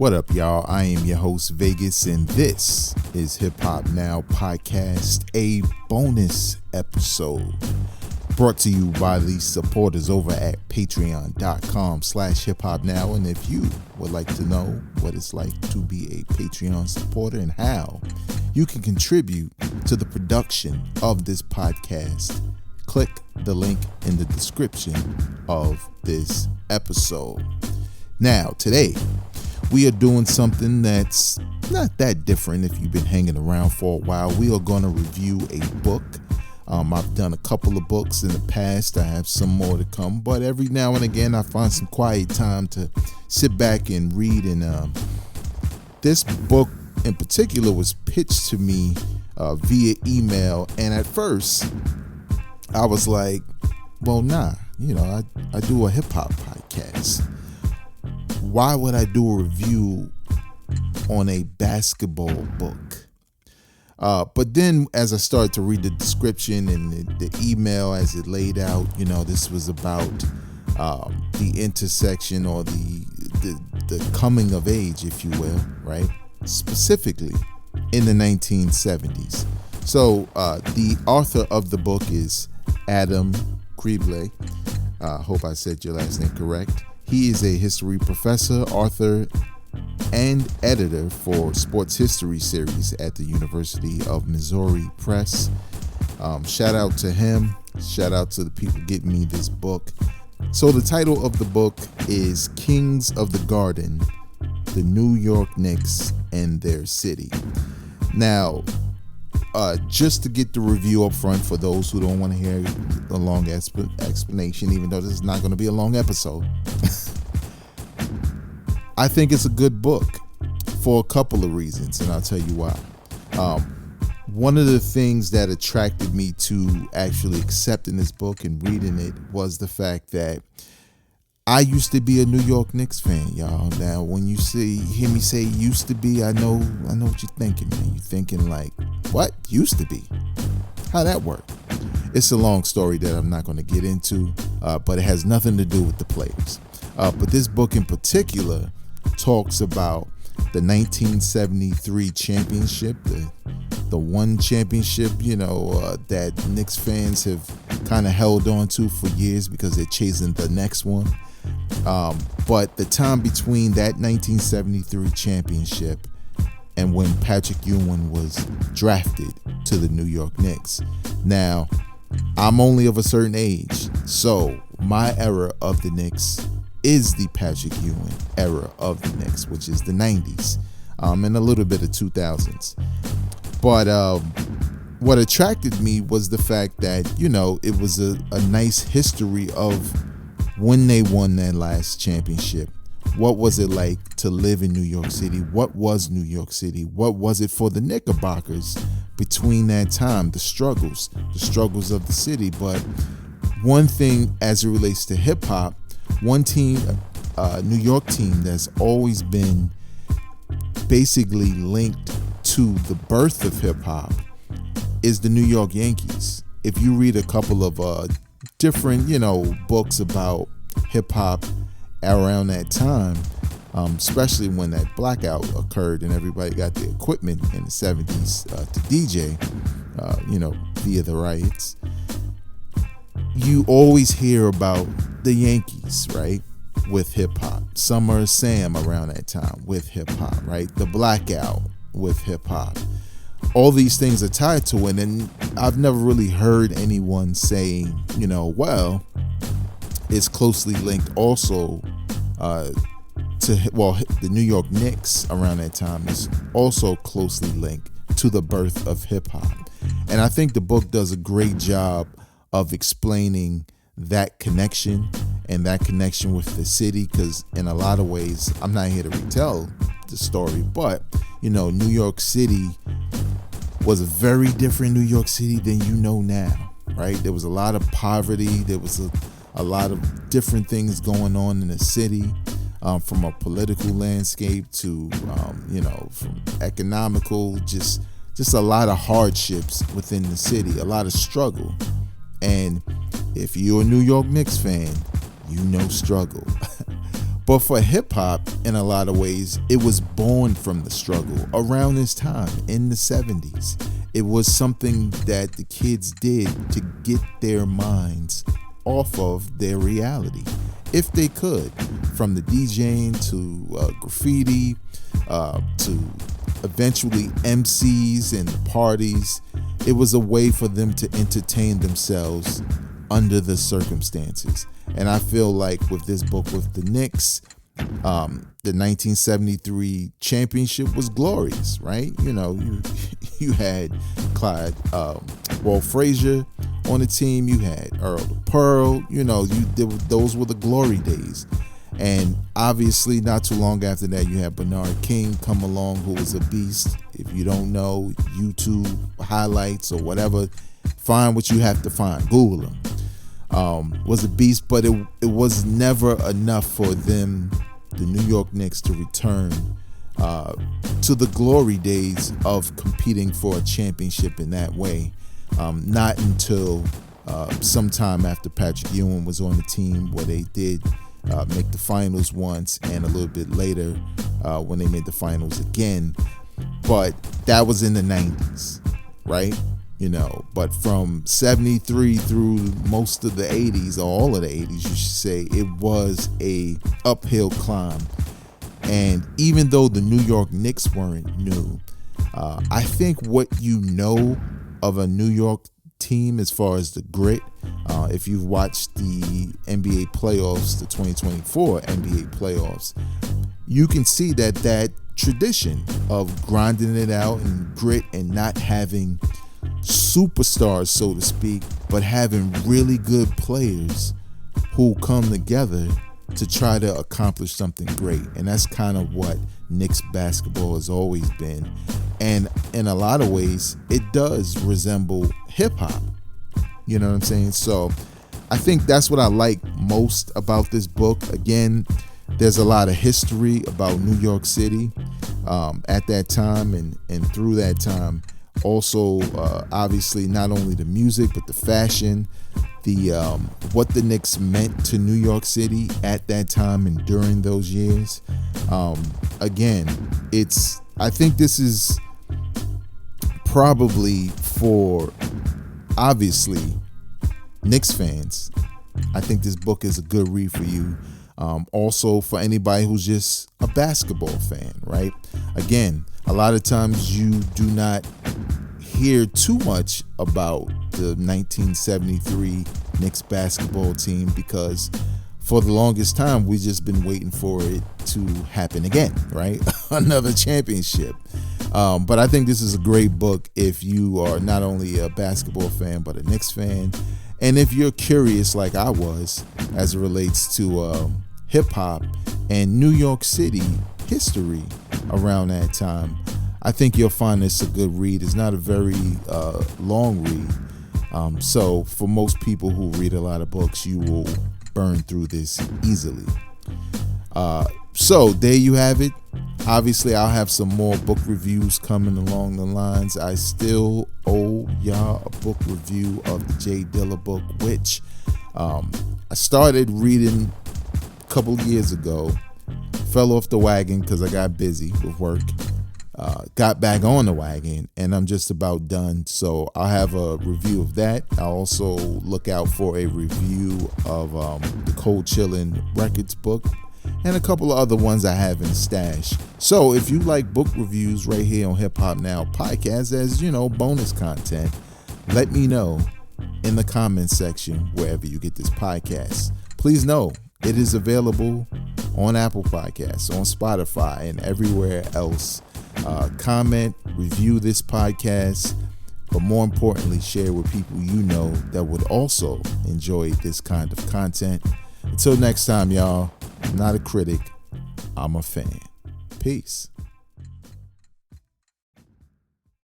What up, y'all? I am your host, Vegas, and this is Hip Hop Now Podcast, a bonus episode brought to you by the supporters over at patreon.com/hiphopnow. And if you would like to know what it's like to be a Patreon supporter and how you can contribute to the production of this podcast, click the link in the description of this episode. Now, today, we are doing something that's not that different if you've been hanging around for a while. We are going to review a book. I've done a couple of books in the past. I have some more to come, but every now and again I find some quiet time to sit back and read. And this book in particular was pitched to me via email, and at first I was like, well, I do a hip hop podcast. Why would I do a review on a basketball book? But then as I started to read the description and the email as it laid out, this was about the intersection or the coming of age, if you will, right? Specifically in the 1970s. So the author of the book is Adam Criblez. Hope I said your last name correct. He is a history professor, author, and editor for Sports History Series at the University of Missouri Press. Shout out to him. Shout out to the people getting me this book. So the title of the book is Kings of the Garden, the New York Knicks and Their City. Now, just to get the review up front for those who don't want to hear a long explanation, even though this is not going to be a long episode, I think it's a good book for a couple of reasons, and I'll tell you why. One of the things that attracted me to actually accepting this book and reading it was the fact that I used to be a New York Knicks fan, y'all. Now, when you hear me say used to be, I know what you're thinking, man. You're thinking like, what? Used to be? How'd that work? It's a long story that I'm not going to get into, but it has nothing to do with the players. But this book in particular talks about the 1973 championship, the one championship, that Knicks fans have kind of held on to for years because they're chasing the next one. But the time between that 1973 championship and when Patrick Ewing was drafted to the New York Knicks. Now, I'm only of a certain age, so my era of the Knicks is the Patrick Ewing era of the Knicks, which is the 90s, and a little bit of 2000s. But what attracted me was the fact that, it was a nice history of when they won that last championship. What was it like to live in New York City? What was New York City? What was it for the Knickerbockers between that time? The struggles of the city. But one thing as it relates to hip hop, one team, New York team that's always been basically linked to the birth of hip hop is the New York Yankees. If you read a couple of different, books about hip hop around that time, especially when that blackout occurred and everybody got the equipment in the 70s to DJ, via the riots, you always hear about the Yankees, right, with hip hop. Summer Sam around that time with hip hop, right? The blackout with hip hop. All these things are tied to it, and I've never really heard anyone say, well, it's closely linked also the New York Knicks around that time is also closely linked to the birth of hip hop. And I think the book does a great job of explaining that connection and that connection with the city, because in a lot of ways, I'm not here to retell the story, but New York City was a very different New York City than now, right? There was a lot of poverty. There was a lot of different things going on in the city, from a political landscape to from economical, just a lot of hardships within the city, a lot of struggle. And if you're a New York Knicks fan, struggle. But for hip hop, in a lot of ways, it was born from the struggle around this time in the 70s. It was something that the kids did to get their minds off of their reality, if they could, from the DJing to graffiti to eventually MCs and the parties. It was a way for them to entertain themselves under the circumstances. And I feel like with this book with the Knicks, the 1973 championship was glorious, right? You had Clyde, Walt Frazier on the team. You had Earl Pearl. Those were the glory days. And obviously, not too long after that, you had Bernard King come along, who was a beast. If you don't know, YouTube highlights or whatever, find what you have to find. Google him. Was a beast, but it was never enough for them, the New York Knicks, to return to the glory days of competing for a championship in that way. Not until sometime after Patrick Ewing was on the team, where they did make the finals once, and a little bit later when they made the finals again. But that was in the 90s, right? But from 73 through most of the 80s, or all of the 80s, you should say, it was a uphill climb. And even though the New York Knicks weren't new, I think what you know of a New York team as far as the grit, if you've watched the NBA playoffs, the 2024 NBA playoffs, you can see that tradition of grinding it out and grit and not having superstars, so to speak, but having really good players who come together to try to accomplish something great. And that's kind of what Knicks basketball has always been. And in a lot of ways, it does resemble hip hop. You know what I'm saying? So I think that's what I like most about this book. Again, there's a lot of history about New York City at that time and through that time. Also, obviously, not only the music, but the fashion, the what the Knicks meant to New York City at that time and during those years. Again, I think this is probably for, obviously, Knicks fans. I think this book is a good read for you. Also, for anybody who's just a basketball fan, right? Again, a lot of times you do not hear too much about the 1973 Knicks basketball team because for the longest time we've just been waiting for it to happen again, right? Another championship. But I think this is a great book if you are not only a basketball fan but a Knicks fan, and if you're curious like I was as it relates to hip hop and New York City history around that time. I think you'll find this a good read. It's not a very long read. So for most people who read a lot of books, you will burn through this easily. So there you have it. Obviously, I'll have some more book reviews coming along the lines. I still owe y'all a book review of the Jay Dilla book, which I started reading a couple years ago. Fell off the wagon because I got busy with work. Got back on the wagon, and I'm just about done. So I'll have a review of that. I'll also look out for a review of the Cold Chillin' Records book and a couple of other ones I have in stash. So if you like book reviews right here on Hip Hop Now podcast, as bonus content, let me know in the comments section wherever you get this podcast. Please know it is available on Apple Podcasts, on Spotify, and everywhere else. Comment, review this podcast, but more importantly, share with people you know that would also enjoy this kind of content. Until next time, y'all, I'm not a critic, I'm a fan. Peace.